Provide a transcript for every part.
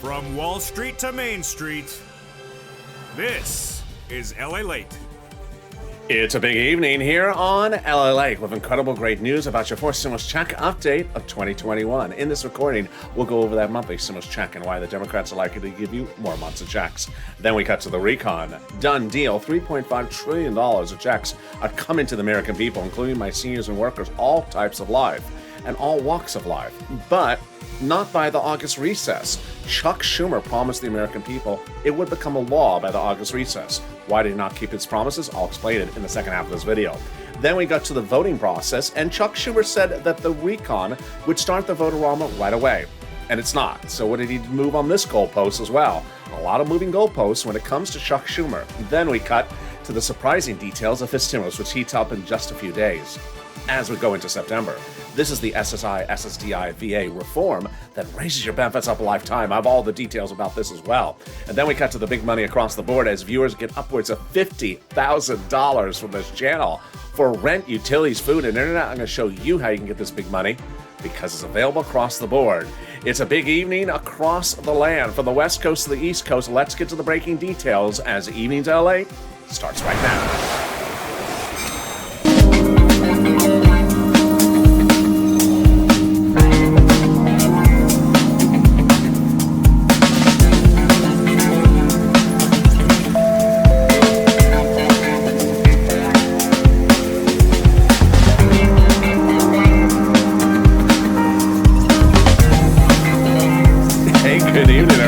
From Wall Street to Main Street, this is LA Late. It's a big evening here on LA Late with incredible great news about your fourth stimulus check update of 2021. In this recording, we'll go over that monthly stimulus check and why the Democrats are likely to give you more months of checks. Then we cut to the recon. Done deal. $3.5 trillion of checks are coming to the American people, including my seniors and workers, all types of life and all walks of life. But not by the August recess. Chuck Schumer promised the American people it would become a law by the August recess. Why did he not keep his promises? I'll explain it in the second half of this video. Then we got to the voting process, and Chuck Schumer said that the recon would start the vote-a-rama right away. And it's not. So what did he move on this goalpost as well? A lot of moving goalposts when it comes to Chuck Schumer. Then we cut to the surprising details of his stimulus, which heats up in just a few days as we go into September. This is the SSI, SSDI, VA reform that raises your benefits up a lifetime. I have all the details about this as well. And then we cut to the big money across the board as viewers get upwards of $50,000 from this channel for rent, utilities, food, and internet. I'm going to show you how you can get this big money because it's available across the board. It's a big evening across the land. From the West Coast to the East Coast, let's get to the breaking details as Evenings LA starts right now.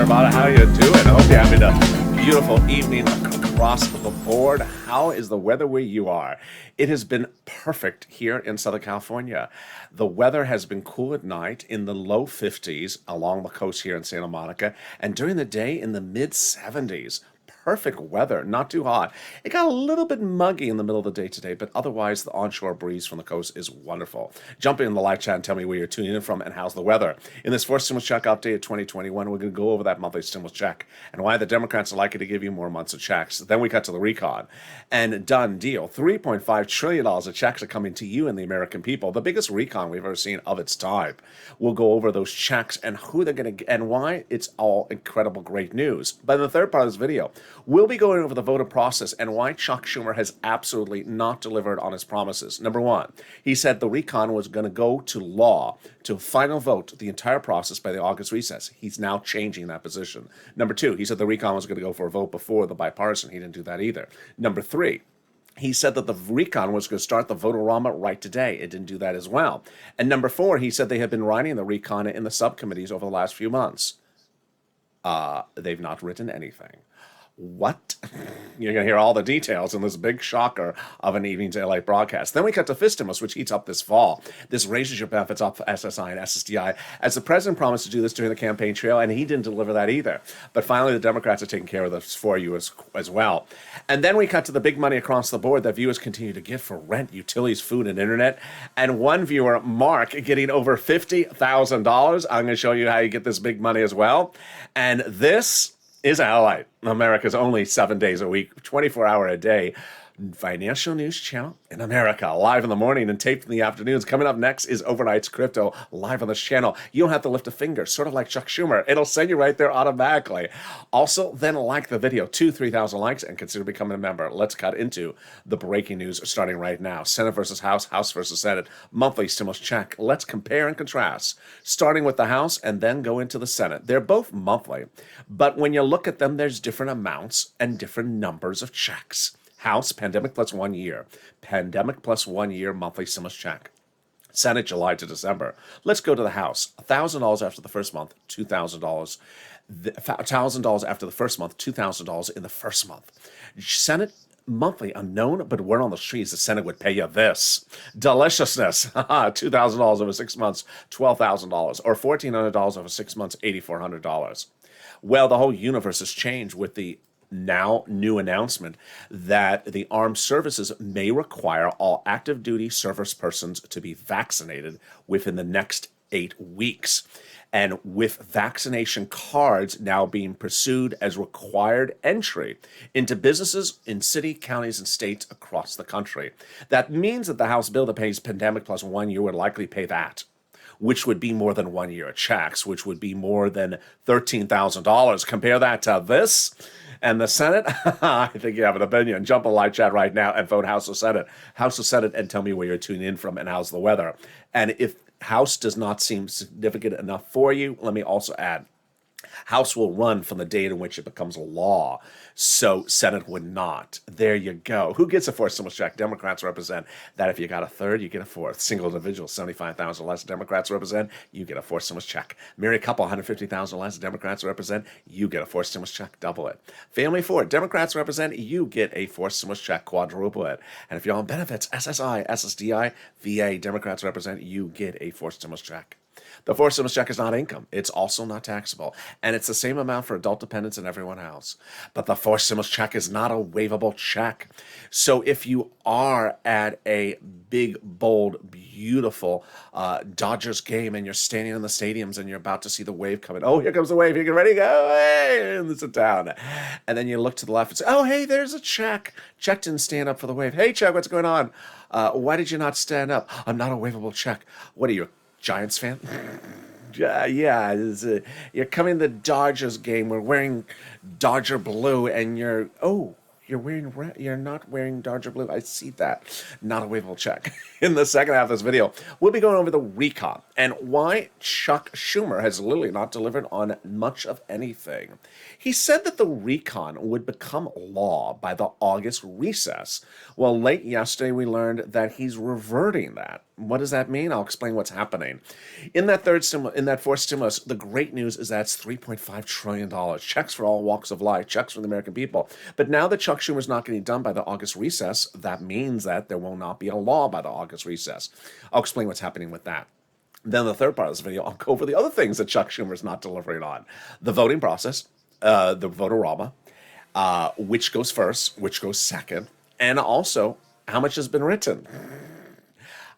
How you doing? I hope you're having a beautiful evening across the board. How is the weather where you are? It has been perfect here in Southern California. The weather has been cool at night in the low 50s along the coast here in Santa Monica, and during the day in the mid 70s. Perfect weather, not too hot. It got a little bit muggy in the middle of the day today, but otherwise the onshore breeze from the coast is wonderful. Jump in the live chat and tell me where you're tuning in from and how's the weather. In this fourth stimulus check update of 2021, we're going to go over that monthly stimulus check and why the Democrats are likely to give you more months of checks. Then we cut to the recon. And done deal. $3.5 trillion of checks are coming to you and the American people. The biggest recon we've ever seen of its type. We'll go over those checks and who they're going to get and why it's all incredible great news. But in the third part of this video, we'll be going over the voter process and why Chuck Schumer has absolutely not delivered on his promises. Number one, he said the recon was going to go to law, to final vote, the entire process by the August recess. He's now changing that position. Number two, he said the recon was going to go for a vote before the bipartisan. He didn't do that either. Number three, he said that the recon was going to start the vote-a-rama right today. It didn't do that as well. And number four, he said they had been writing the recon in the subcommittees over the last few months. They've not written anything. What? You're going to hear all the details in this big shocker of an Evenings LA broadcast. Then we cut to Fistimus, which heats up this fall. This raises your benefits up for SSI and SSDI, as the president promised to do this during the campaign trail, and he didn't deliver that either. But finally, the Democrats are taking care of this for you as well. And then we cut to the big money across the board that viewers continue to give for rent, utilities, food, and internet. And one viewer, Mark, getting over $50,000. I'm going to show you how you get this big money as well. And this is LA, America's only 7 days a week, 24-hour a day financial news channel in America, live in the morning and taped in the afternoons. Coming up next is Overnight's Crypto, live on this channel. You don't have to lift a finger, sort of like Chuck Schumer. It'll send you right there automatically. Also, then like the video, 3,000 likes, and consider becoming a member. Let's cut into the breaking news starting right now. Senate versus House, House versus Senate, monthly stimulus check. Let's compare and contrast, starting with the House and then go into the Senate. They're both monthly, but when you look at them, there's different amounts and different numbers of checks. House, pandemic plus 1 year. Pandemic plus 1 year monthly stimulus check. Senate, July to December. Let's go to the House. $1,000 after the first month, $2,000. $1,000 after the first month, $2,000 in the first month. Senate, monthly unknown, but word on the streets the Senate would pay you this. Deliciousness. $2,000 over 6 months, $12,000. Or $1,400 over 6 months, $8,400. Well, the whole universe has changed with the now new announcement that the armed services may require all active duty service persons to be vaccinated within the next 8 weeks. And with vaccination cards now being pursued as required entry into businesses in city, counties, and states across the country. That means that the House bill that pays pandemic plus 1 year would likely pay that. which would be more than 1 year of checks, which would be more than $13,000. Compare that to this. And the Senate, I think you have an opinion. Jump a live chat right now and vote House or Senate. House or Senate, and tell me where you're tuning in from and how's the weather. And if House does not seem significant enough for you, let me also add, House will run from the date in which it becomes a law. So Senate would not. There you go. Who gets a fourth stimulus check? Democrats represent that. If you got a third, you get a fourth. Single individual, 75,000 less. Democrats represent, you get a fourth stimulus check. Married couple, 150,000 less. Democrats represent, you get a fourth stimulus check. Double it. Family four, Democrats represent, you get a fourth stimulus check. Quadruple it. And if you're on benefits, SSI, SSDI, VA, Democrats represent, you get a fourth stimulus check. The fourth stimulus check is not income. It's also not taxable. And it's the same amount for adult dependents and everyone else. But the fourth stimulus check is not a waivable check. So if you are at a big, bold, beautiful Dodgers game and you're standing in the stadiums and you're about to see the wave coming, oh, here comes the wave, you get ready to go, hey, and sit down. And then you look to the left and say, oh, hey, there's a check. Check didn't stand up for the wave. Hey, check, what's going on? Why did you not stand up? I'm not a waivable check. What are you, Giants fan? Yeah, you're coming to the Dodgers game. We're wearing Dodger blue, and you're wearing red. You're not wearing Dodger blue. I see that. Not a waivable check. In the second half of this video, we'll be going over the recon and why Chuck Schumer has literally not delivered on much of anything. He said that the recon would become law by the August recess. Well, late yesterday, we learned that he's reverting that. What does that mean? I'll explain what's happening. In that fourth stimulus, the great news is that's $3.5 trillion. Checks for all walks of life, checks for the American people. But now that Chuck Schumer's not getting done by the August recess, that means that there will not be a law by the August recess. I'll explain what's happening with that. Then the third part of this video, I'll go over the other things that Chuck Schumer's not delivering on. The voting process, the votorama, which goes first, which goes second, and also how much has been written.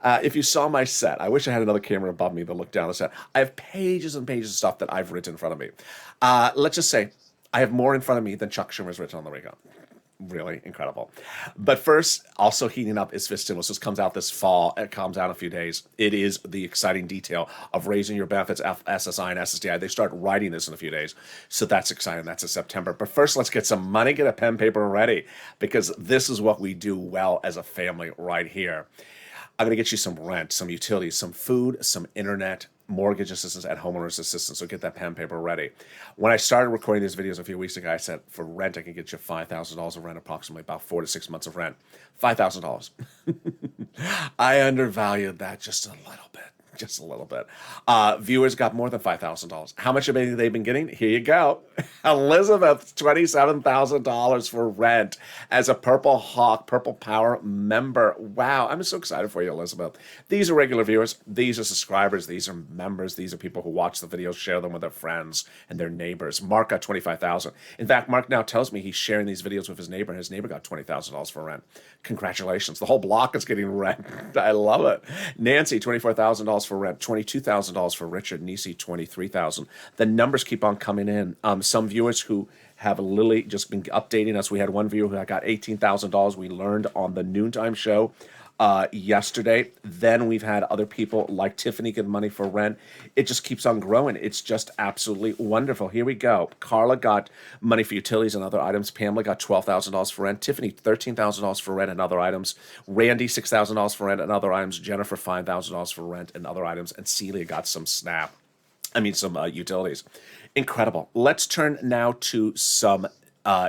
If you saw my set, I wish I had another camera above me to look down the set. I have pages and pages of stuff that I've written in front of me. Let's just say I have more in front of me than Chuck Schumer's written on the recon. Really incredible. But first, also heating up is fifth stimulus. This comes out this fall. It comes out in a few days. It is the exciting detail of raising your benefits, SSI and SSDI. They start writing this in a few days. So that's exciting. That's in September. But first, let's get some money, get a pen, paper ready, because this is what we do well as a family right here. I'm going to get you some rent, some utilities, some food, some internet, mortgage assistance, and homeowners assistance. So get that pen paper ready. When I started recording these videos a few weeks ago, I said for rent, I can get you $5,000 of rent, approximately about 4 to 6 months of rent. $5,000. I undervalued that just a little bit. Just a little bit. Viewers got more than $5,000. How much have they been getting? Here you go. Elizabeth, $27,000 for rent as a Purple Hawk, Purple Power member. Wow, I'm so excited for you, Elizabeth. These are regular viewers. These are subscribers. These are members. These are people who watch the videos, share them with their friends and their neighbors. Mark got $25,000. In fact, Mark now tells me he's sharing these videos with his neighbor. His neighbor got $20,000 for rent. Congratulations. The whole block is getting rent. I love it. Nancy, $24,000 for rent. $22,000 for Richard. Nisi, $23,000. The numbers keep on coming in. Some viewers who have literally just been updating us. We had one viewer who got $18,000. We learned on the noontime show yesterday. Then we've had other people like Tiffany get money for rent. It just keeps on growing. It's just absolutely wonderful. Here we go. Carla got money for utilities and other items. Pamela got $12,000 for rent. Tiffany, $13,000 for rent and other items. Randy, $6,000 for rent and other items. Jennifer, $5,000 for rent and other items. And Celia got some some utilities. Incredible. Let's turn now to some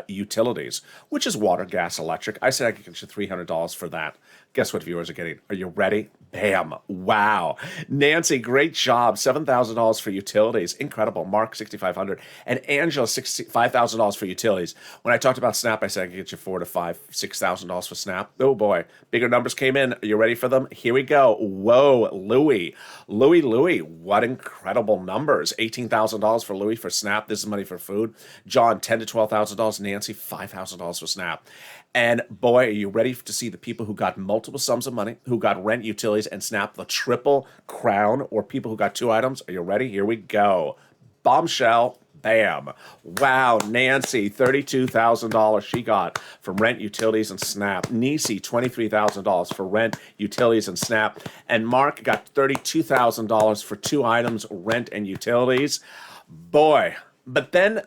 utilities, which is water, gas, electric. I said I could get you $300 for that. Guess what viewers are getting? Are you ready? Bam. Wow. Nancy, great job. $7,000 for utilities. Incredible. Mark, $6,500. And Angela, $5,000 for utilities. When I talked about SNAP, I said I could get you $4,000 to $6,000 for SNAP. Oh boy. Bigger numbers came in. Are you ready for them? Here we go. Whoa. Louie. What incredible numbers. $18,000 for Louie for SNAP. This is money for food. John, $10,000 to $12,000. Nancy, $5,000 for SNAP. And boy, are you ready to see the people who got multiple sums of money, who got rent, utilities, and SNAP, the triple crown, or people who got two items? Are you ready? Here we go. Bombshell. Bam. Wow. Nancy, $32,000 she got from rent, utilities, and SNAP. Nisi, $23,000 for rent, utilities, and SNAP. And Mark got $32,000 for 2 items, rent and utilities. Boy. But then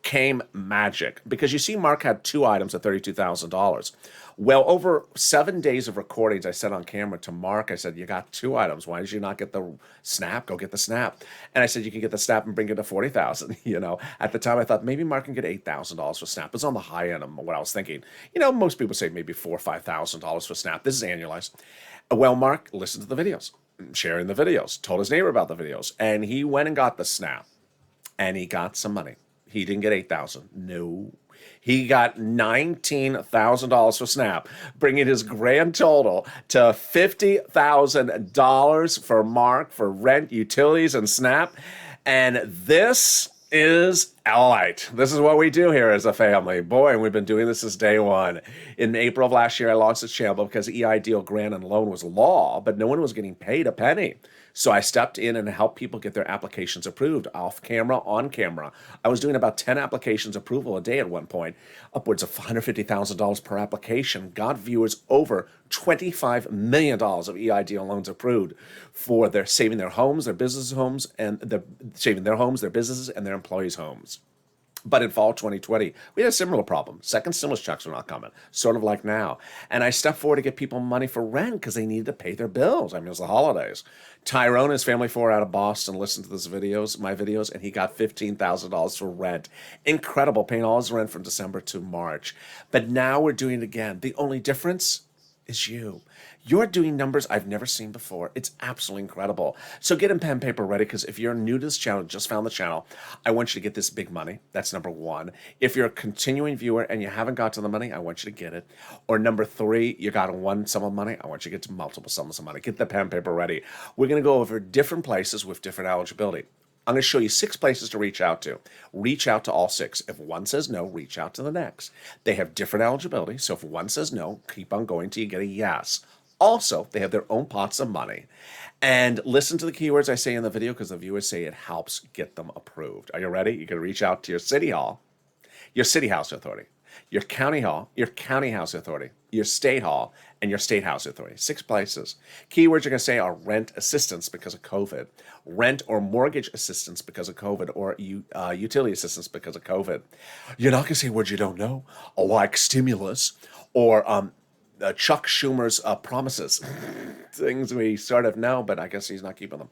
came magic, because you see Mark had 2 items at $32,000. Well, over 7 days of recordings, I said on camera to Mark, I said, you got 2 items. Why did you not get the SNAP? Go get the SNAP. And I said, you can get the SNAP and bring it to 40,000. At the time I thought maybe Mark can get $8,000 for SNAP. It was on the high end of what I was thinking. Most people say maybe $4,000 or $5,000 for SNAP. This is annualized. Well, Mark listened to the videos, sharing the videos, told his neighbor about the videos, and he went and got the SNAP, and he got some money. He didn't get 8,000. No. He got $19,000 for SNAP, bringing his grand total to $50,000 for Mark for rent, utilities, and SNAP. And this is Allight. This is what we do here as a family. Boy, and we've been doing this since day one. In April of last year, I launched this channel because EIDL grant and loan was law, but no one was getting paid a penny. So I stepped in and helped people get their applications approved off camera, on camera. I was doing about 10 applications approval a day at one point, upwards of $150,000 per application. Got viewers over $25 million of EIDL loans approved for their saving their homes, their business homes, and saving their homes, their businesses, and their employees' homes. But in fall 2020, we had a similar problem. Second stimulus checks were not coming, sort of like now. And I stepped forward to get people money for rent because they needed to pay their bills. I mean, it was the holidays. Tyrone and his family 4 out of Boston listened to my videos, and he got $15,000 for rent. Incredible, paying all his rent from December to March. But now we're doing it again. The only difference is you. You're doing numbers I've never seen before. It's absolutely incredible. So get a pen and paper ready, because if you're new to this channel, just found the channel, I want you to get this big money. That's number 1. If you're a continuing viewer and you haven't got to the money, I want you to get it. Or number 3, you got one sum of money, I want you to get to multiple sums of money. Get the pen and paper ready. We're going to go over different places with different eligibility. I'm going to show you 6 places to reach out to. Reach out to all 6. If one says no, reach out to the next. They have different eligibility, so if one says no, keep on going till you get a yes. Also, they have their own pots of money. And listen to the keywords I say in the video, because the viewers say it helps get them approved. Are you ready? You're going to reach out to your city hall, your city house authority, your county hall, your county house authority, your state hall, and your state house authority. 6 places. Keywords you're going to say are rent assistance because of COVID, rent or mortgage assistance because of COVID, or utility assistance because of COVID. You're not going to say words you don't know, like stimulus or Chuck Schumer's promises. Things we sort of know, but I guess he's not keeping them.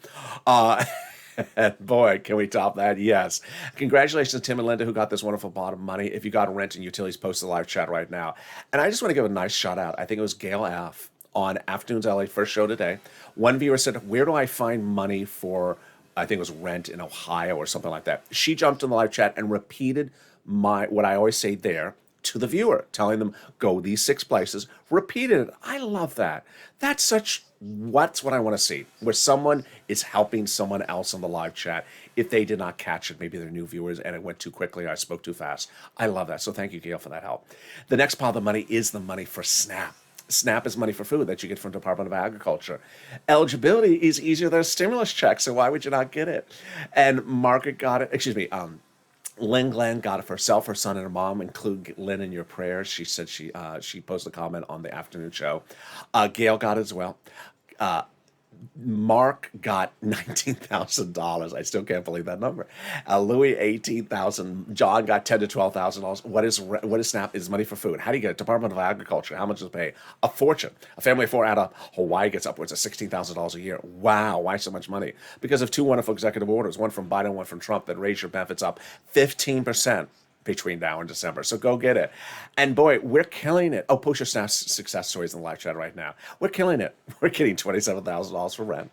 Boy, can we top that? Yes. Congratulations to Tim and Linda, who got this wonderful pot of money. If you got rent and utilities, post the live chat right now. And I just want to give a nice shout out. I think it was Gail F. on Afternoons LA, first show today. One viewer said, where do I find money for, I think it was rent in Ohio or something like that. She jumped in the live chat and repeated what I always say there to the viewer, telling them, go these 6 places, repeated it. I love that. That's what I want to see, where someone is helping someone else on the live chat. If they did not catch it, maybe they're new viewers and it went too quickly, or I spoke too fast. I love that. So thank you, Gail, for that help. The next pile of money is the money for SNAP. SNAP is money for food that you get from Department of Agriculture. Eligibility is easier than a stimulus check, so why would you not get it? And Margaret got it, Lynn Glenn got it for herself, her son, and her mom. Include Lynn in your prayers. She said she posted a comment on the afternoon show. Gail got it as well. Mark got $19,000. I still can't believe that number. Louis, $18,000. John got $10,000 to $12,000. What is SNAP? Is money for food. How do you get it? Department of Agriculture. How much does it pay? A fortune. A family of 4 out of Hawaii gets upwards of $16,000 a year. Wow, why so much money? Because of 2 wonderful executive orders, one from Biden, one from Trump, that raise your benefits up 15%. Between now and December. So go get it. And boy, we're killing it. Oh, post your SNAP success stories in the live chat right now. We're killing it. We're getting $27,000 for rent,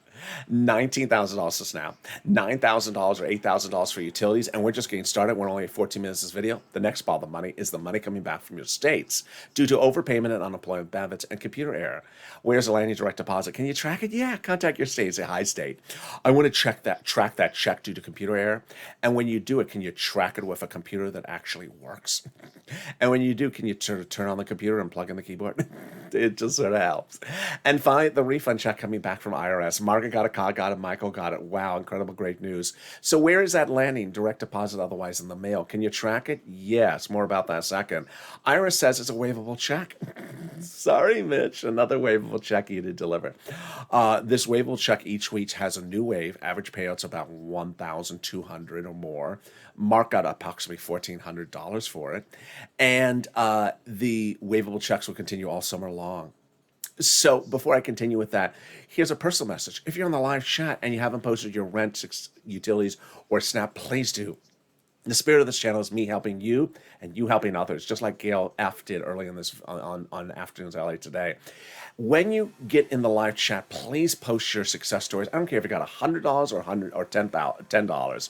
$19,000 to SNAP, $9,000 or $8,000 for utilities, and we're just getting started. We're only at 14 minutes of this video. The next pile of money is the money coming back from your states due to overpayment and unemployment benefits and computer error. Where's the landing direct deposit? Can you track it? Yeah, contact your state. Say, hi, state. I want to track that check due to computer error. And when you do it, can you track it with a computer that actually works? And when you do, can you turn on the computer and plug in the keyboard? It just sort of helps. And finally, the refund check coming back from IRS. Margaret Morgan got it, Kyle got it, Michael got it. Wow, incredible, great news. So where is that landing? Direct deposit, otherwise in the mail. Can you track it? Yes, more about that in a second. Iris says it's a waivable check. Sorry, Mitch, another waivable check you did deliver. This waivable check each week has a new wave. Average payout's about $1,200 or more. Mark got approximately $1,400 for it. And the waivable checks will continue all summer long. So before I continue with that, here's a personal message. If you're on the live chat and you haven't posted your rent, utilities, or SNAP, please do. The spirit of this channel is me helping you and you helping others, just like Gail F. did early in this on Afternoons LA today. When you get in the live chat, please post your success stories. I don't care if you got $100 or $100 or $10.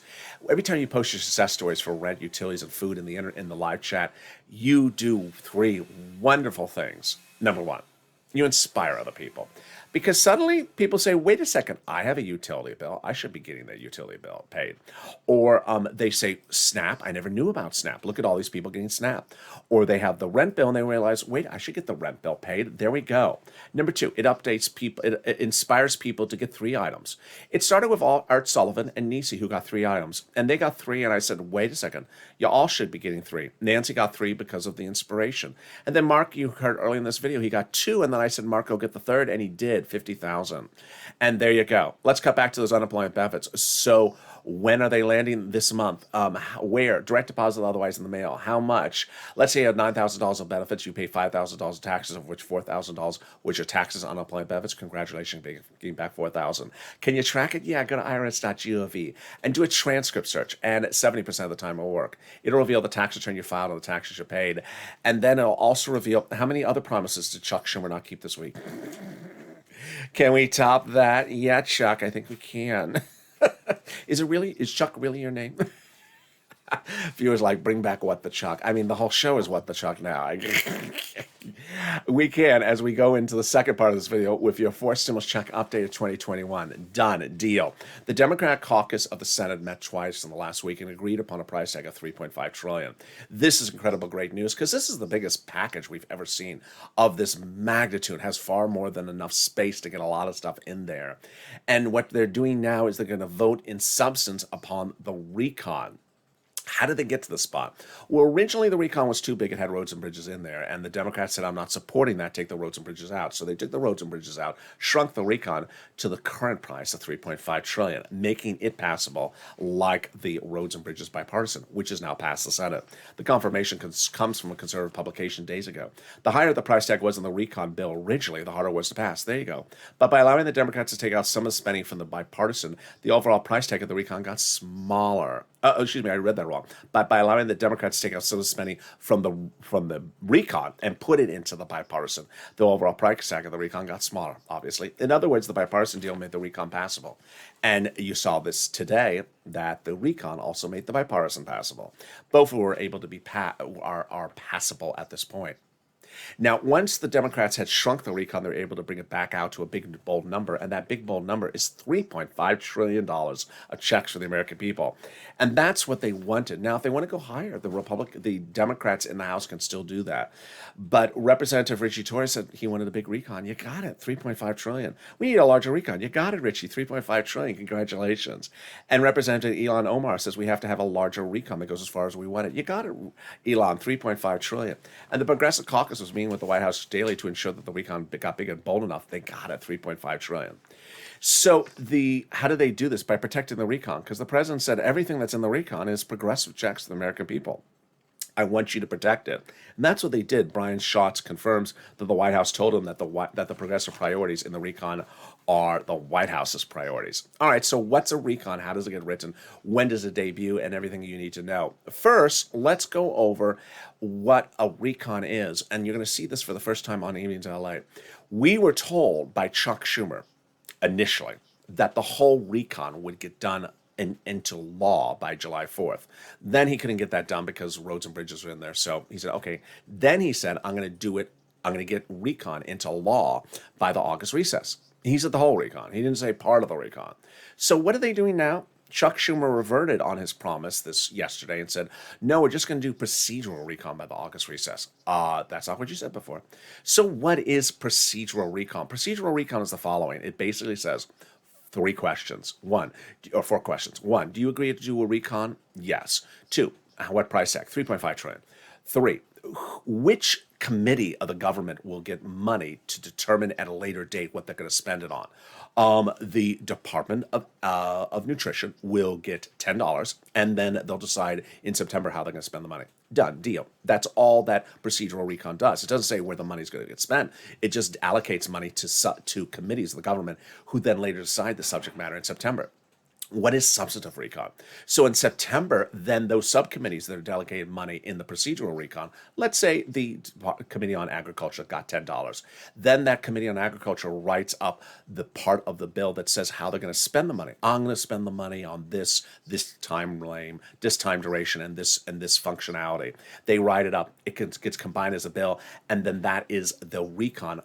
Every time you post your success stories for rent, utilities, and food in the live chat, you do three wonderful things. Number one, you inspire other people. Because suddenly people say, wait a second, I have a utility bill. I should be getting that utility bill paid. Or they say, SNAP, I never knew about SNAP. Look at all these people getting SNAP. Or they have the rent bill and they realize, wait, I should get the rent bill paid. There we go. Number two, it updates people, it inspires people to get 3 items. It started with Art Sullivan and Nisi, who got 3 items. And they got 3, and I said, wait a second, you all should be getting 3. Nancy got 3 because of the inspiration. And then Mark, you heard early in this video, he got 2, and then I said, Mark, go get the 3rd, and he did. 50,000. And there you go. Let's cut back to those unemployment benefits. So when are they landing this month? Where? Direct deposit, otherwise in the mail. How much? Let's say you have $9,000 of benefits. You pay $5,000 of taxes, of which $4,000, which are taxes on unemployment benefits. Congratulations, getting back $4,000. Can you track it? Yeah, go to irs.gov and do a transcript search. And 70% of the time it will work. It'll reveal the tax return you filed and the taxes you paid. And then it'll also reveal how many other promises did Chuck Schumer not keep this week. Can we top that? Yeah, Chuck, I think we can. Is Chuck really your name? Viewers like, bring back What the Chuck. I mean, the whole show is What the Chuck now. We can, as we go into the second part of this video, with your 4th stimulus check update of 2021. Done. Deal. The Democratic caucus of the Senate met twice in the last week and agreed upon a price tag of $3.5 trillion. This is incredible great news because this is the biggest package we've ever seen of this magnitude. It has far more than enough space to get a lot of stuff in there. And what they're doing now is they're going to vote in substance upon the recon. How did they get to the spot? Well, originally the recon was too big. It had roads and bridges in there. And the Democrats said, I'm not supporting that. Take the roads and bridges out. So they took the roads and bridges out, shrunk the recon to the current price of $3.5 trillion, making it passable like the roads and bridges bipartisan, which is now passed the Senate. The confirmation comes from a conservative publication days ago. The higher the price tag was in the recon bill originally, the harder it was to pass. There you go. But by allowing the Democrats to take out some of the spending from the bipartisan, the overall price tag of the recon got smaller. Excuse me, I read that wrong. But by allowing the Democrats to take out some of the spending from the recon and put it into the bipartisan, the overall price tag of the recon got smaller, obviously. In other words, the bipartisan deal made the recon passable. And you saw this today, that the recon also made the bipartisan passable. Both were able to be are passable at this point. Now, once the Democrats had shrunk the recon, they were able to bring it back out to a big, bold number, and that big, bold number is $3.5 trillion of checks for the American people. And that's what they wanted. Now, if they want to go higher, the Democrats in the House can still do that. But Representative Richie Torres said he wanted a big recon. You got it, $3.5 trillion. We need a larger recon. You got it, Richie, $3.5 trillion. Congratulations. And Representative Ilhan Omar says we have to have a larger recon that goes as far as we want it. You got it, Elon, $3.5 trillion. And the Progressive Caucus was meeting with the White House daily to ensure that the recon got big and bold enough. They got it, $3.5 trillion. So how do they do this? By protecting the recon, because the president said everything that's in the recon is progressive checks to the American people. I want you to protect it. And that's what they did. Brian Schatz confirms that the White House told him that the progressive priorities in the recon are the White House's priorities. All right, so what's a recon? How does it get written? When does it debut? And everything you need to know. First, let's go over what a recon is. And you're going to see this for the first time on Evenings in LA. We were told by Chuck Schumer initially that the whole recon would get done into law by July 4th. Then he couldn't get that done because roads and bridges were in there. So he said, okay. Then he said, I'm going to do it. I'm going to get recon into law by the August recess. He said the whole recon. He didn't say part of the recon. So what are they doing now? Chuck Schumer reverted on his promise this yesterday and said, no, we're just going to do procedural recon by the August recess. That's not what you said before. So what is procedural recon? Procedural recon is the following. It basically says Three questions. One, or four questions. One, do you agree to do a recon? Yes. Two, what price tag? 3.5 trillion. Three, which committee of the government will get money to determine at a later date what they're going to spend it on? The Department of Nutrition will get $10, and then they'll decide in September how they're going to spend the money. Done, deal. That's all that procedural recon does. It doesn't say where the money's going to get spent. It just allocates money to committees of the government who then later decide the subject matter in September. What is substantive recon? So in September, then those subcommittees that are delegated money in the procedural recon, let's say the Committee on Agriculture got $10. Then that Committee on Agriculture writes up the part of the bill that says how they're going to spend the money. I'm going to spend the money on this time frame, this time duration, and this functionality. They write it up. It gets combined as a bill, and then that is the recon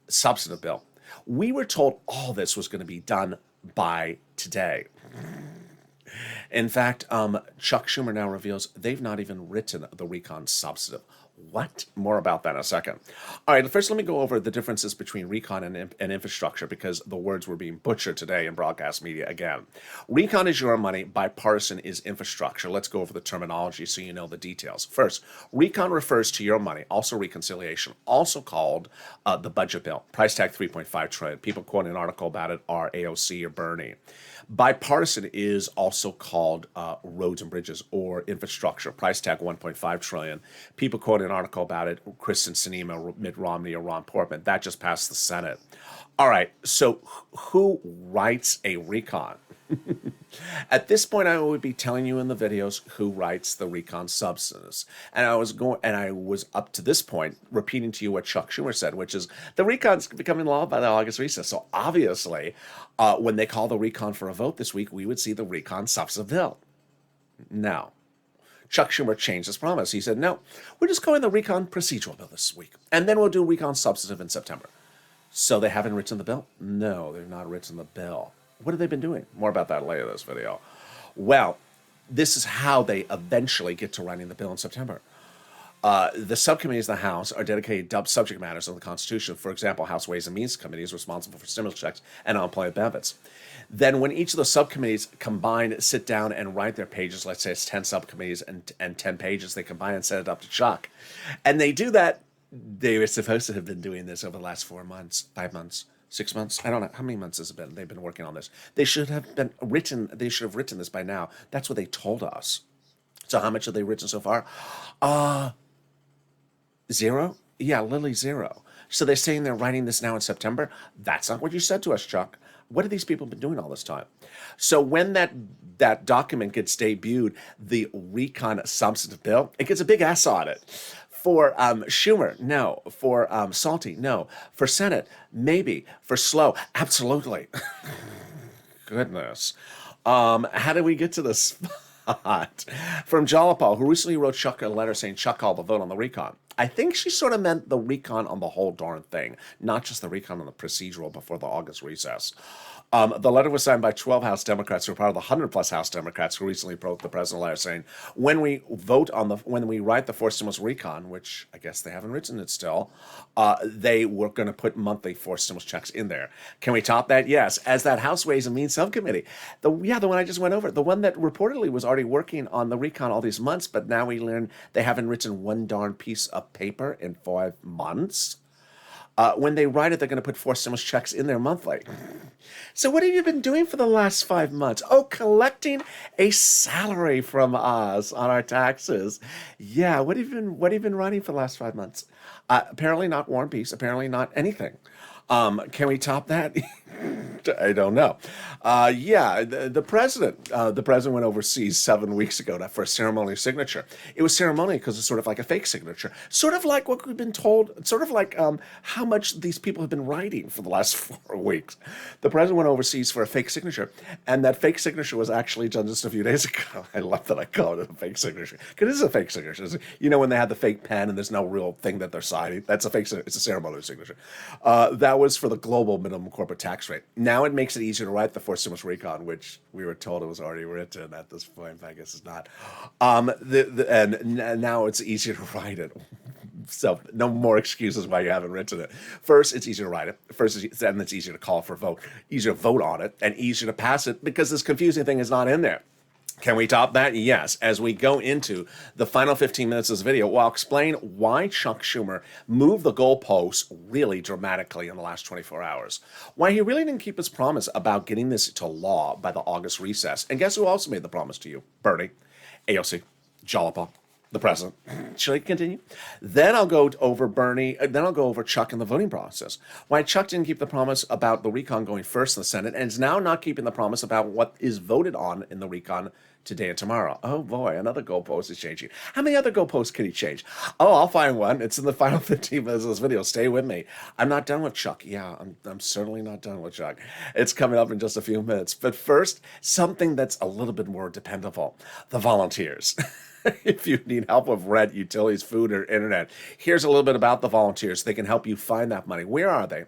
substantive bill. We were told all this was going to be done by today. In fact, Chuck Schumer now reveals they've not even written the recon substantive. What? More about that in a second. All right, first let me go over the differences between recon and infrastructure, because the words were being butchered today in broadcast media again. Recon is your money, bipartisan is infrastructure. Let's go over the terminology so you know the details. First, recon refers to your money, also reconciliation, also called the budget bill. Price tag 3.5 trillion. People quoting an article about it are AOC or Bernie. Bipartisan is also called roads and bridges or infrastructure. Price tag 1.5 trillion. People quoting an article about it, Kristen Sinema, Mitt Romney, or Ron Portman. That just passed the Senate. All right, so who writes a recon? At this point, I would be telling you in the videos who writes the recon substance. And I was up to this point repeating to you what Chuck Schumer said, which is the recon's becoming law by the August recess. So obviously, when they call the recon for a vote this week, we would see the recon substantive bill. Now, Chuck Schumer changed his promise. He said, no, we're just going the recon procedural bill this week, and then we'll do recon substantive in September. So they haven't written the bill? No, they've not written the bill. What have they been doing? More about that later in this video. Well, this is how they eventually get to writing the bill in September. The subcommittees in the House are dedicated to subject matters of the Constitution. For example, House Ways and Means Committee is responsible for stimulus checks and unemployment benefits. Then when each of those subcommittees combine, sit down and write their pages, let's say it's 10 subcommittees and 10 pages, they combine and send it up to Chuck. And they do that. They were supposed to have been doing this over the last 4 months, 5 months. 6 months? I don't know. How many months has it been? They've been working on this. They should have written this by now. That's what they told us. So how much have they written so far? Zero? Yeah, literally zero. So they're saying they're writing this now in September? That's not what you said to us, Chuck. What have these people been doing all this time? So when that document gets debuted, the recon substantive bill, it gets a big S on it. For Schumer, no. For Salty, no. For Senate, maybe. For Slow, absolutely. Goodness. How did we get to this spot? From Jalapal, who recently wrote Chuck a letter saying Chuck called the vote on the recon. I think she sort of meant the recon on the whole darn thing, not just the recon on the procedural before the August recess. The letter was signed by 12 House Democrats who are part of the 100-plus House Democrats who recently wrote the president a letter saying, when we write the forced stimulus recon, which I guess they haven't written it still, they were going to put monthly forced stimulus checks in there. Can we top that? Yes. As that House Ways and Means Subcommittee, the one I just went over, the one that reportedly was already working on the recon all these months, but now we learn they haven't written one darn piece of paper in 5 months. When they write it, they're going to put forced stimulus checks in there monthly. So what have you been doing for the last 5 months? Oh, collecting a salary from us on our taxes. Yeah, what have you been writing for the last 5 months? Apparently not War and Peace. Apparently not anything. Can we top that? I don't know. The president went overseas 7 weeks ago for a ceremonial signature. It was ceremonial because it's sort of like a fake signature, sort of like what we've been told, sort of like how much these people have been writing for the last 4 weeks. The president went overseas for a fake signature, and that fake signature was actually done just a few days ago. I love that I called it a fake signature because it is a fake signature. You know when they have the fake pen and there's no real thing that they're signing? That's a fake signature. It's a ceremonial signature. That was for the global minimum corporate tax rate. Now it makes it easier to write the forced stimulus recon, which we were told it was already written at this point, but I guess it's not. And now it's easier to write it. So no more excuses why you haven't written it. First, it's easier to write it. Then it's easier to call for a vote, easier to vote on it, and easier to pass it because this confusing thing is not in there. Can we top that? Yes. As we go into the final 15 minutes of this video, I'll explain why Chuck Schumer moved the goalposts really dramatically in the last 24 hours. Why he really didn't keep his promise about getting this to law by the August recess. And guess who also made the promise to you? Bernie, AOC, Jalapa, the president. Should I continue? Then I'll go over Bernie. Then I'll go over Chuck and the voting process. Why Chuck didn't keep the promise about the recon going first in the Senate and is now not keeping the promise about what is voted on in the recon today and tomorrow. Oh boy, another goalpost is changing. How many other goalposts can he change? Oh, I'll find one. It's in the final 15 minutes of this video. Stay with me. I'm not done with Chuck. Yeah, I'm certainly not done with Chuck. It's coming up in just a few minutes. But first, something that's a little bit more dependable. The volunteers. If you need help with rent, utilities, food, or internet, here's a little bit about the volunteers. They can help you find that money. Where are they?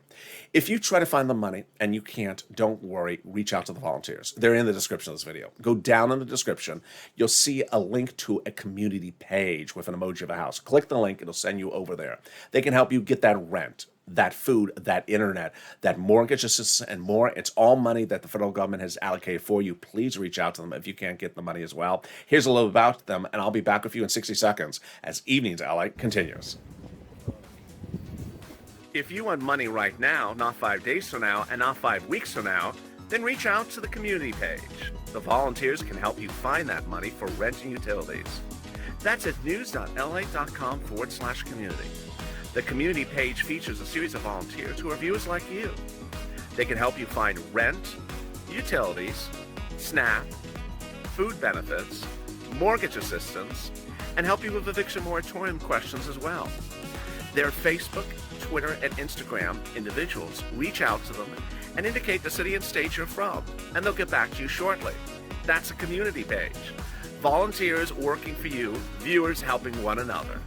If you try to find the money and you can't, don't worry. Reach out to the volunteers. They're in the description of this video. Go down in the description. You'll see a link to a community page with an emoji of a house. Click the link. It'll send you over there. They can help you get that rent, that food, that internet, that mortgage assistance, and more. It's all money that the federal government has allocated for you. Please reach out to them if you can't get the money as well. Here's a little about them, and I'll be back with you in 60 seconds as Evenings LA continues. If you want money right now, not 5 days from now, and not 5 weeks from now, then reach out to the community page. The volunteers can help you find that money for rent and utilities. That's at news.la.com/community. The community page features a series of volunteers who are viewers like you. They can help you find rent, utilities, SNAP, food benefits, mortgage assistance, and help you with eviction moratorium questions as well. Their Facebook, Twitter, and Instagram individuals reach out to them and indicate the city and state you're from, and they'll get back to you shortly. That's a community page. Volunteers working for you, viewers helping one another.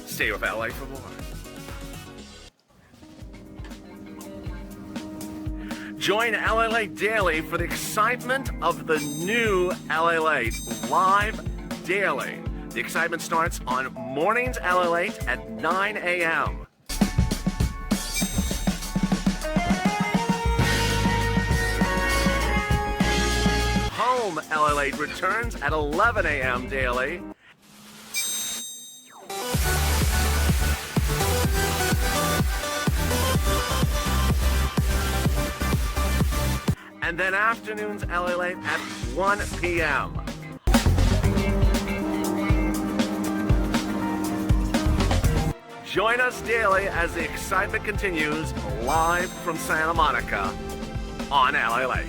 Stay with LA for more. Join LA Daily for the excitement of the new LA live daily. The excitement starts on mornings LA at 9 a.m. Home LA returns at 11 a.m. daily. And then afternoons LA at 1 p.m. Join us daily as the excitement continues live from Santa Monica on LA Late.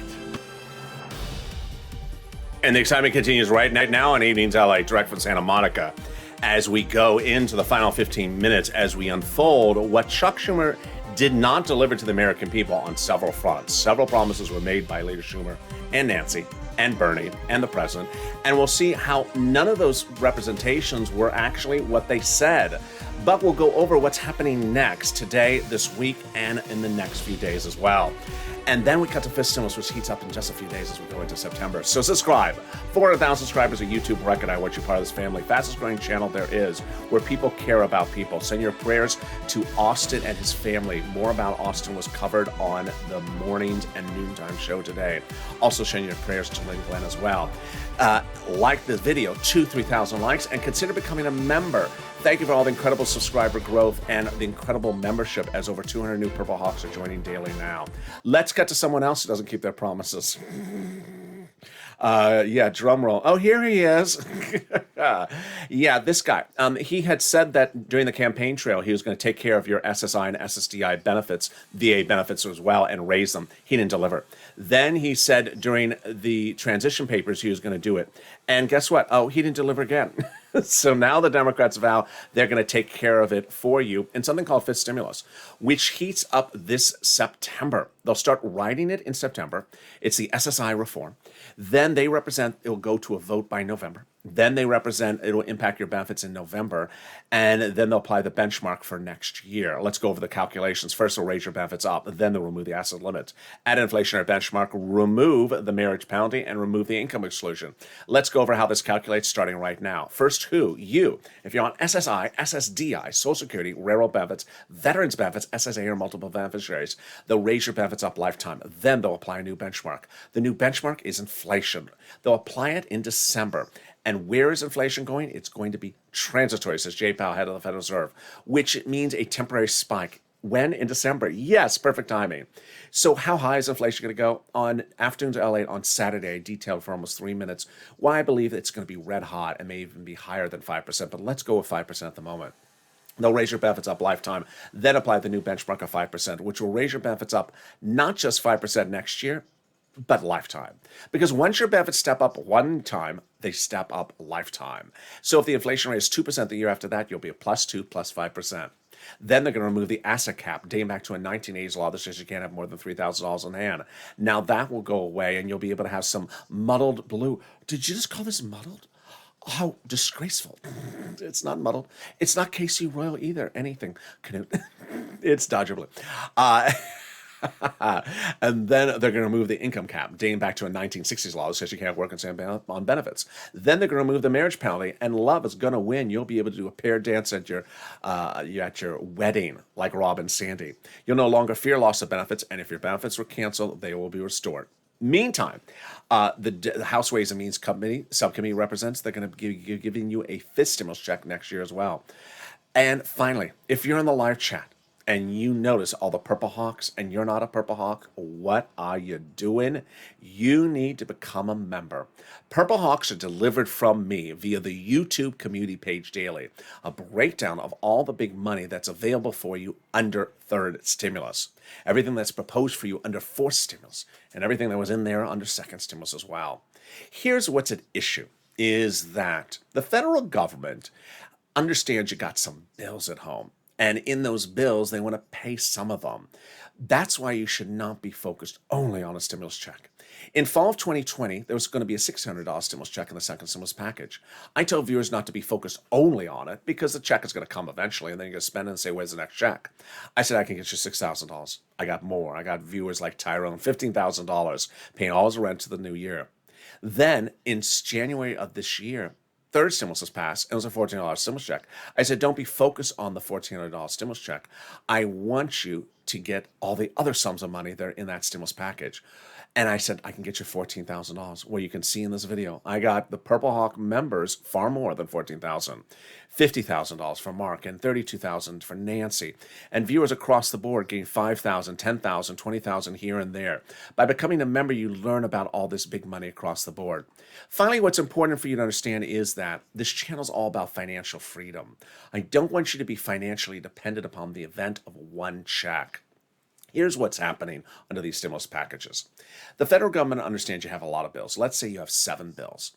And the excitement continues right now on Evenings LA, direct from Santa Monica, as we go into the final 15 minutes as we unfold what Chuck Schumer did not deliver to the American people on several fronts. Several promises were made by Leader Schumer and Nancy and Bernie and the president, and we'll see how none of those representations were actually what they said. But we'll go over what's happening next, today, this week, and in the next few days as well. And then we cut to Fist Stimulus, which heats up in just a few days as we go into September. So subscribe. 400,000 subscribers at YouTube. Recognize what you're part of this family. Fastest growing channel there is, where people care about people. Send your prayers to Austin and his family. More about Austin was covered on the mornings and noontime show today. Also send your prayers to Lynn Glenn as well. Like this video, 3,000 likes, and consider becoming a member. Thank you for all the incredible subscriber growth and the incredible membership, as over 200 new Purple Hawks are joining daily now. Let's cut to someone else who doesn't keep their promises. Yeah, drum roll. Oh, here he is. Yeah, this guy. He had said that during the campaign trail, he was going to take care of your SSI and SSDI benefits, VA benefits as well, and raise them. He didn't deliver. Then he said during the transition papers he was going to do it. And guess what? Oh, he didn't deliver again. So now the Democrats vow they're going to take care of it for you in something called Fist Stimulus, which heats up this September. They'll start writing it in September. It's the SSI reform. Then they represent, it'll go to a vote by November. Then it'll impact your benefits in November, and then they'll apply the benchmark for next year. Let's go over the calculations. First, they'll raise your benefits up, then they'll remove the asset limit. Add inflationary benchmark, remove the marriage penalty, and remove the income exclusion. Let's go over how this calculates starting right now. First, you. If you're on SSI, SSDI, Social Security, railroad benefits, veterans benefits, SSA, or multiple beneficiaries, they'll raise your benefits up lifetime. Then they'll apply a new benchmark. The new benchmark is inflation. They'll apply it in December. And where is inflation going? It's going to be transitory, says Jay Powell, head of the Federal Reserve, which means a temporary spike. When? In December. Yes, perfect timing. So how high is inflation going to go? On Afternoons LA on Saturday, I detailed for almost 3 minutes why I believe it's going to be red hot and may even be higher than 5%, but let's go with 5% at the moment. They'll raise your benefits up lifetime, then apply the new benchmark of 5%, which will raise your benefits up not just 5% next year, but lifetime. Because once your benefits step up one time, they step up lifetime. So if the inflation rate is 2% the year after that, you'll be a +2, +5%. Then they're going to remove the asset cap, dating back to a 1980s law that says you can't have more than $3,000 in hand. Now that will go away, and you'll be able to have some muddled blue. Did you just call this muddled? How disgraceful. It's not muddled. It's not KC Royal either. Anything. Canute. It's Dodger Blue. And then they're going to remove the income cap, dating back to a 1960s law that says you can't work and stand on benefits. Then they're going to remove the marriage penalty, and love is going to win. You'll be able to do a paired dance at your wedding, like Rob and Sandy. You'll no longer fear loss of benefits, and if your benefits were canceled, they will be restored. Meantime, the House Ways and Means subcommittee represents they're going to be giving you a fifth stimulus check next year as well. And finally, if you're in the live chat, and you notice all the Purple Hawks and you're not a Purple Hawk, what are you doing? You need to become a member. Purple Hawks are delivered from me via the YouTube community page daily, a breakdown of all the big money that's available for you under third stimulus, everything that's proposed for you under fourth stimulus, and everything that was in there under second stimulus as well. Here's what's at issue, is that the federal government understands you got some bills at home. And in those bills, they want to pay some of them. That's why you should not be focused only on a stimulus check. In fall of 2020, there was going to be a $600 stimulus check in the second stimulus package. I tell viewers not to be focused only on it because the check is going to come eventually, and then you're going to spend it and say, where's the next check? I said, I can get you $6,000. I got more. I got viewers like Tyrone, $15,000, paying all his rent to the new year. Then in January of this year, third stimulus was passed, and it was a $1,400 stimulus check. I said, don't be focused on the $1,400 stimulus check. I want you to get all the other sums of money that are in that stimulus package. And I said, I can get you $14,000. Well, you can see in this video, I got the Purple Hawk members far more than $14,000. $50,000 for Mark and $32,000 for Nancy. And viewers across the board getting $5,000, $10,000, $20,000 here and there. By becoming a member, you learn about all this big money across the board. Finally, what's important for you to understand is that this channel is all about financial freedom. I don't want you to be financially dependent upon the event of one check. Here's what's happening under these stimulus packages. The federal government understands you have a lot of bills. Let's say you have 7 bills.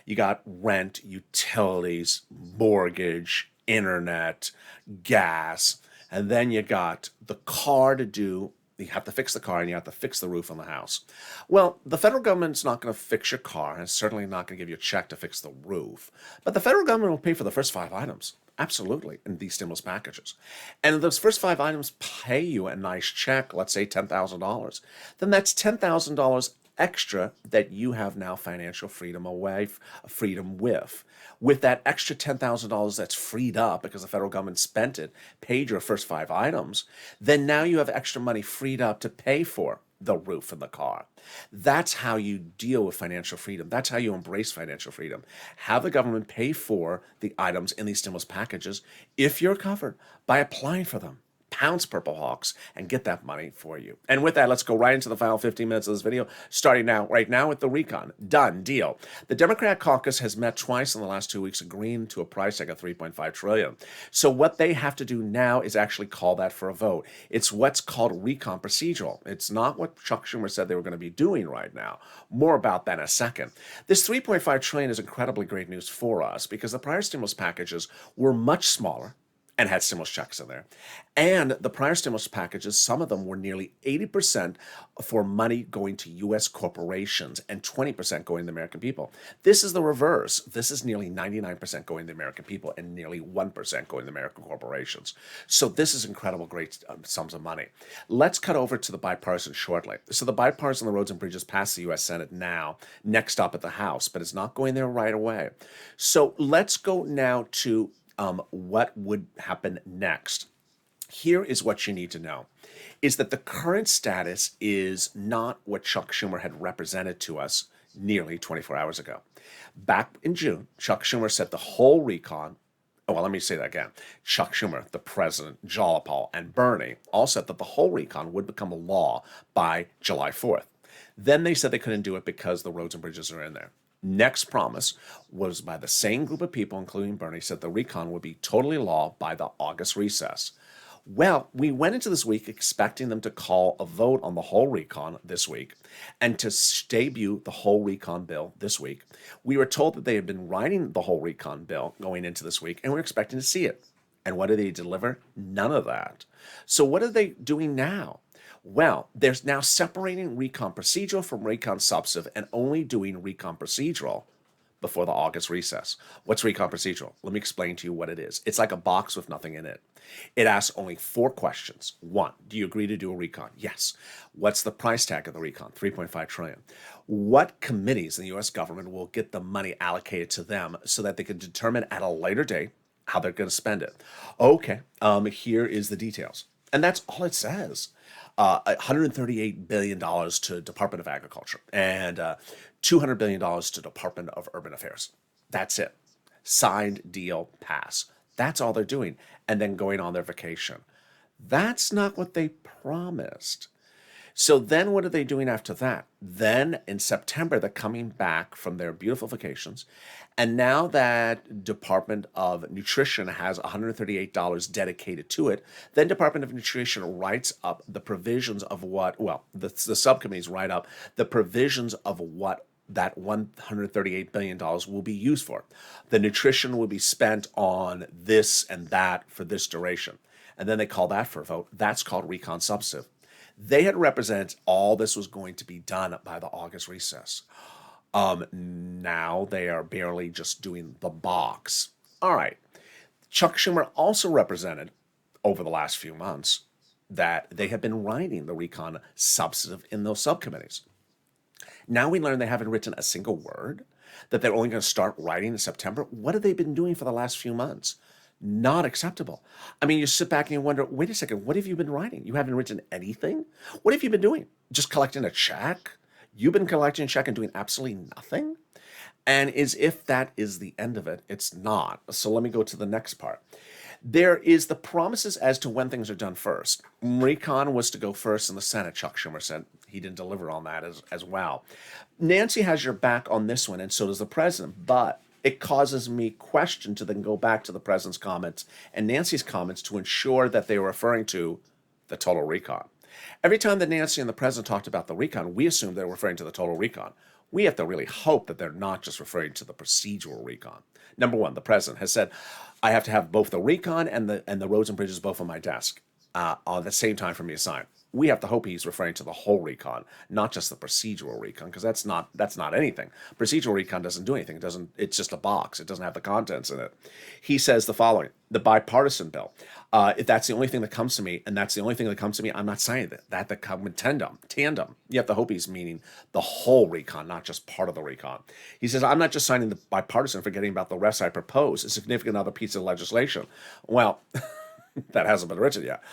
You got rent, utilities, mortgage, internet, gas, and then you got the car to do. You have to fix the car and you have to fix the roof on the house. Well, the federal government's not going to fix your car and it's certainly not going to give you a check to fix the roof. But the federal government will pay for the first 5 items. Absolutely, in these stimulus packages. And if those first 5 items pay you a nice check, let's say $10,000, then that's $10,000 extra that you have now financial freedom with. With that extra $10,000 that's freed up because the federal government spent it, paid your first 5 items, then now you have extra money freed up to pay for the roof and the car. That's how you deal with financial freedom. That's how you embrace financial freedom. Have the government pay for the items in these stimulus packages if you're covered by applying for them. Pounce Purple Hawks and get that money for you. And with that, let's go right into the final 15 minutes of this video, starting right now with the recon. Done deal. The Democrat caucus has met twice in the last 2 weeks, agreeing to a price tag of $3.5 trillion. So what they have to do now is actually call that for a vote. It's what's called recon procedural. It's not what Chuck Schumer said they were going to be doing right now. More about that in a second. This $3.5 trillion is incredibly great news for us because the prior stimulus packages were much smaller and had stimulus checks in there. And the prior stimulus packages, some of them were nearly 80% for money going to U.S. corporations and 20% going to the American people. This is the reverse. This is nearly 99% going to the American people and nearly 1% going to the American corporations. So this is incredible, great sums of money. Let's cut over to the bipartisan shortly. So the bipartisan on the roads and bridges passed the U.S. Senate now, next up at the House, but it's not going there right away. So let's go now to what would happen next. Here is what you need to know, is that the current status is not what Chuck Schumer had represented to us nearly 24 hours ago. Back in June, Chuck Schumer said the whole recon, oh, well, let me say that again. Chuck Schumer, the president, Jalopal, and Bernie all said that the whole recon would become a law by July 4th. Then they said they couldn't do it because the roads and bridges are in there. Next promise was by the same group of people, including Bernie, said the recon would be totally law by the August recess. Well, we went into this week expecting them to call a vote on the whole recon this week and to debut the whole recon bill this week. We were told that they had been writing the whole recon bill going into this week, and we were expecting to see it. And what did they deliver? None of that. So what are they doing now? Well, there's now separating recon procedural from recon substantive and only doing recon procedural before the August recess. What's recon procedural? Let me explain to you what it is. It's like a box with nothing in it. It asks only 4 questions. 1, do you agree to do a recon? Yes. What's the price tag of the recon? $3.5 trillion. What committees in the U.S. government will get the money allocated to them so that they can determine at a later date how they're going to spend it? Okay, here is the details. And that's all it says. $138 billion to Department of Agriculture and $200 billion to Department of Urban Affairs. That's it. Signed, deal, pass. That's all they're doing. And then going on their vacation. That's not what they promised. So then what are they doing after that? Then in September, they're coming back from their beautiful vacations. And now that Department of Nutrition has $138 dedicated to it, then Department of Nutrition writes up the provisions of what, well, the subcommittees write up the provisions of what that $138 billion will be used for. The nutrition will be spent on this and that for this duration. And then they call that for a vote. That's called recon substantive. They had represented all this was going to be done by the August recess. Now they are barely just doing the box. All right. Chuck Schumer also represented over the last few months that they have been writing the recon substantive in those subcommittees. Now we learn they haven't written a single word, that they're only going to start writing in September. What have they been doing for the last few months? Not acceptable. I mean, you sit back and you wonder, wait a second, what have you been writing? You haven't written anything? What have you been doing? Just collecting a check? You've been collecting a check and doing absolutely nothing? And as if that is the end of it, it's not. So let me go to the next part. There is the promises as to when things are done first. Recon was to go first in the Senate, Chuck Schumer said. He didn't deliver on that as well. Nancy has your back on this one, and so does the president, but it causes me question to then go back to the president's comments and Nancy's comments to ensure that they were referring to the total recon. Every time that Nancy and the president talked about the recon, we assumed they were referring to the total recon. We have to really hope that they're not just referring to the procedural recon. Number one, the president has said, I have to have both the recon and the roads and bridges both on my desk at the same time for me to sign. We have to hope he's referring to the whole recon, not just the procedural recon, because that's not anything. Procedural recon doesn't do anything. It's just a box. It doesn't have the contents in it. He says the following: the bipartisan bill. If that's the only thing that comes to me, and that's the only thing that comes to me, I'm not signing it. That come in tandem. You have to hope he's meaning the whole recon, not just part of the recon. He says, I'm not just signing the bipartisan, forgetting about the rest I propose, a significant other piece of legislation. Well, that hasn't been written yet.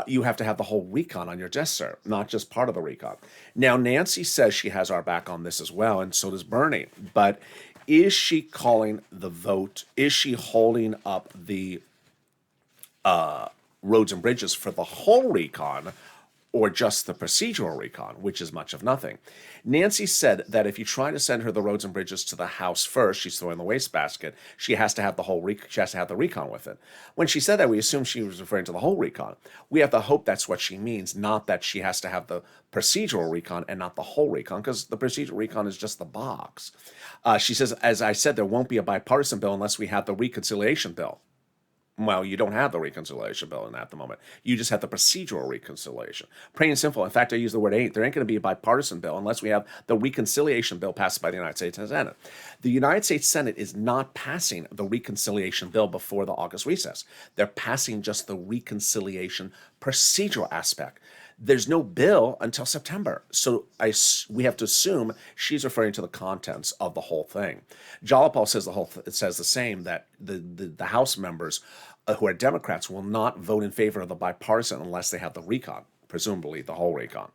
You have to have the whole recon on your desk, sir, not just part of the recon. Now, Nancy says she has our back on this as well, and so does Bernie. But is she calling the vote? Is she holding up the roads and bridges for the whole recon, or just the procedural recon, which is much of nothing? Nancy said that if you try to send her the roads and bridges to the House first, she's throwing the wastebasket. She has to have she has to have the recon with it. When she said that, we assumed she was referring to the whole recon. We have to hope that's what she means, not that she has to have the procedural recon and not the whole recon, because the procedural recon is just the box. She says, as I said, there won't be a bipartisan bill unless we have the reconciliation bill. Well, you don't have the reconciliation bill in at the moment. You just have the procedural reconciliation. Plain and simple. In fact, I use the word ain't. There ain't going to be a bipartisan bill unless we have the reconciliation bill passed by the United States Senate. The United States Senate is not passing the reconciliation bill before the August recess. They're passing just the reconciliation procedural aspect. There's no bill until September. So we have to assume she's referring to the contents of the whole thing. Jalapal says it says the same, that the House members who are Democrats will not vote in favor of the bipartisan unless they have the recon, presumably the whole recon.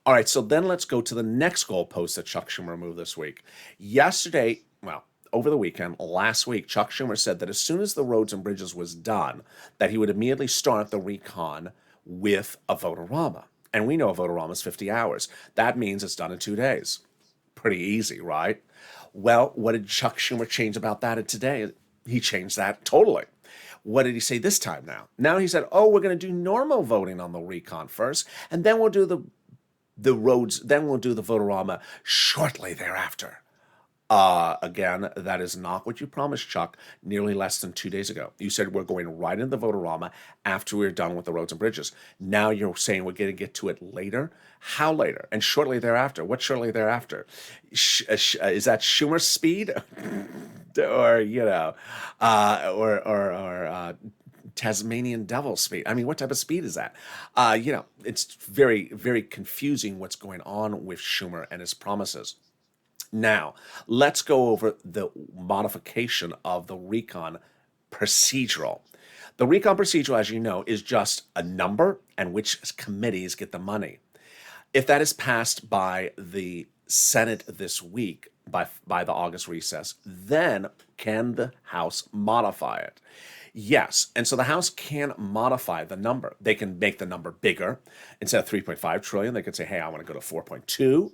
All right, so then let's go to the next goalpost that Chuck Schumer moved this week. Yesterday, well, over the weekend, last week, Chuck Schumer said that as soon as the roads and bridges was done, that he would immediately start the recon with a vote-a-rama. And we know a vote-a-rama is 50 hours. That means it's done in 2 days. Pretty easy, right? Well, what did Chuck Schumer change about that today? He changed that totally. What did he say this time now? Now he said, oh, we're going to do normal voting on the recon first, and then we'll do the roads, then we'll do the vote-a-rama shortly thereafter. Again, that is not what you promised, Chuck, nearly less than 2 days ago. You said we're going right into the vote-a-rama after we're done with the roads and bridges. Now you're saying we're going to get to it later? How later? And shortly thereafter? What shortly thereafter? Is that Schumer's speed? Or, Tasmanian devil speed. I mean, what type of speed is that? It's very, very confusing what's going on with Schumer and his promises. Now, let's go over the modification of the recon procedural. The recon procedural, as you know, is just a number and which committees get the money. If that is passed by the Senate this week, by the August recess, then can the House modify it? Yes, and so the House can modify the number. They can make the number bigger. Instead of 3.5 trillion, they could say, hey, I want to go to 4.2.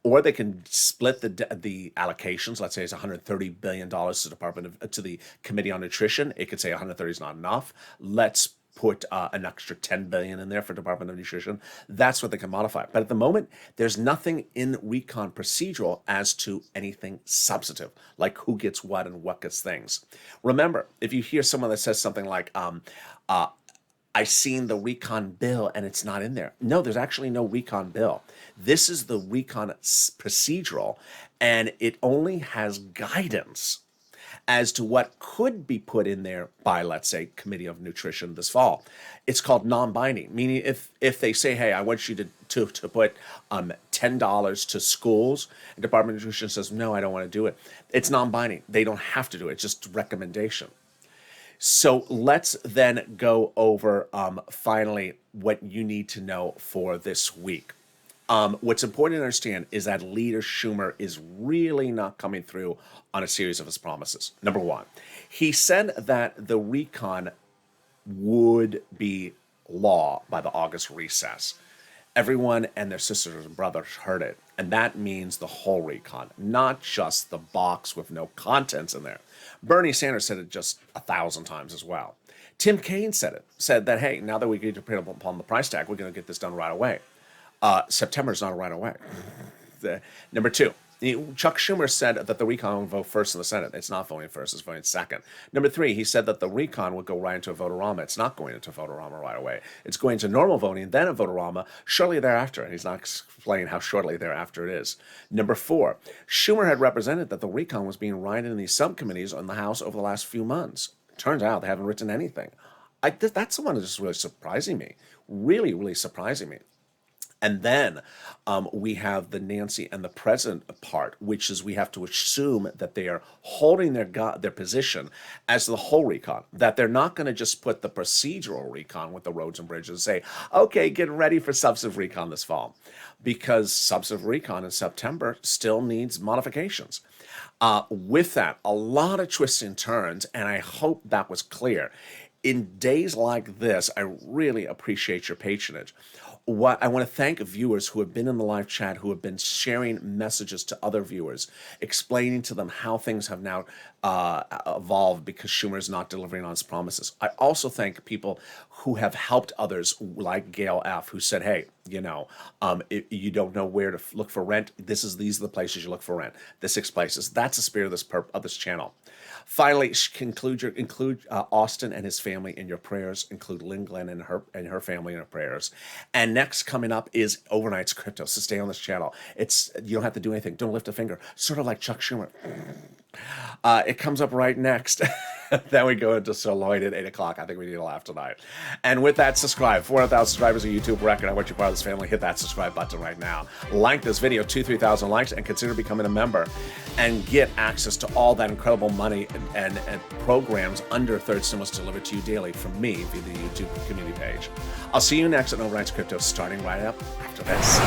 Or they can split the allocations. Let's say it's $130 billion to the Committee on Nutrition. It could say 130 is not enough. Let's put an extra 10 billion in there for Department of Nutrition. That's what they can modify. But at the moment, there's nothing in recon procedural as to anything substantive, like who gets what and what gets things. Remember, if you hear someone that says something like, I seen the recon bill and it's not in there. No, there's actually no recon bill. This is the recon procedural, and it only has guidance as to what could be put in there by, let's say, Committee of Nutrition this fall. It's called non-binding, meaning if they say, hey, I want you to put $10 to schools, and Department of Nutrition says, no, I don't want to do it. It's non-binding. They don't have to do it. It's just recommendation. So let's then go over finally what you need to know for this week. What's important to understand is that Leader Schumer is really not coming through on a series of his promises. Number one, he said that the recon would be law by the August recess. Everyone and their sisters and brothers heard it, and that means the whole recon, not just the box with no contents in there. Bernie Sanders said it just 1,000 times as well. Tim Kaine said that, hey, now that we get to put upon the price tag, we're going to get this done right away. September is not right away. Number two, Chuck Schumer said that the recon would vote first in the Senate. It's not voting first, it's voting second. Number three, he said that the recon would go right into a vote-a-rama. It's not going into a vote-a-rama right away. It's going to normal voting, then a vote-a-rama shortly thereafter. And he's not explaining how shortly thereafter it is. Number four, Schumer had represented that the recon was being righted in these subcommittees on the House over the last few months. Turns out they haven't written anything. That's the one that's just really surprising me. Really, really surprising me. And then we have the Nancy and the president part, which is we have to assume that they are holding their position as the whole recon, that they're not going to just put the procedural recon with the roads and bridges and say, okay, get ready for substantive recon this fall, because substantive recon in September still needs modifications. With that, a lot of twists and turns, and I hope that was clear. In days like this, I really appreciate your patronage. I want to thank viewers who have been in the live chat, who have been sharing messages to other viewers, explaining to them how things have now evolved because Schumer is not delivering on his promises. I also thank people who have helped others, like Gail F., who said, hey, if you don't know where to look for rent, these are the places you look for rent. The 6 places. That's the spirit of this channel. Finally, include Austin and his family in your prayers. Include Lynn Glenn and her family in your prayers. And next coming up is Overnight's Crypto. So stay on this channel. You don't have to do anything. Don't lift a finger. Sort of like Chuck Schumer. It comes up right next. Then we go into Sir Lloyd at 8 o'clock. I think we need a laugh tonight. And with that, subscribe. 400,000 subscribers, a YouTube record. I want you part of this family. Hit that subscribe button right now. Like this video, 3,000 likes, and consider becoming a member and get access to all that incredible money and programs under Third Stimulus delivered to you daily from me via the YouTube community page. I'll see you next at Overnight's Crypto, starting right up after this.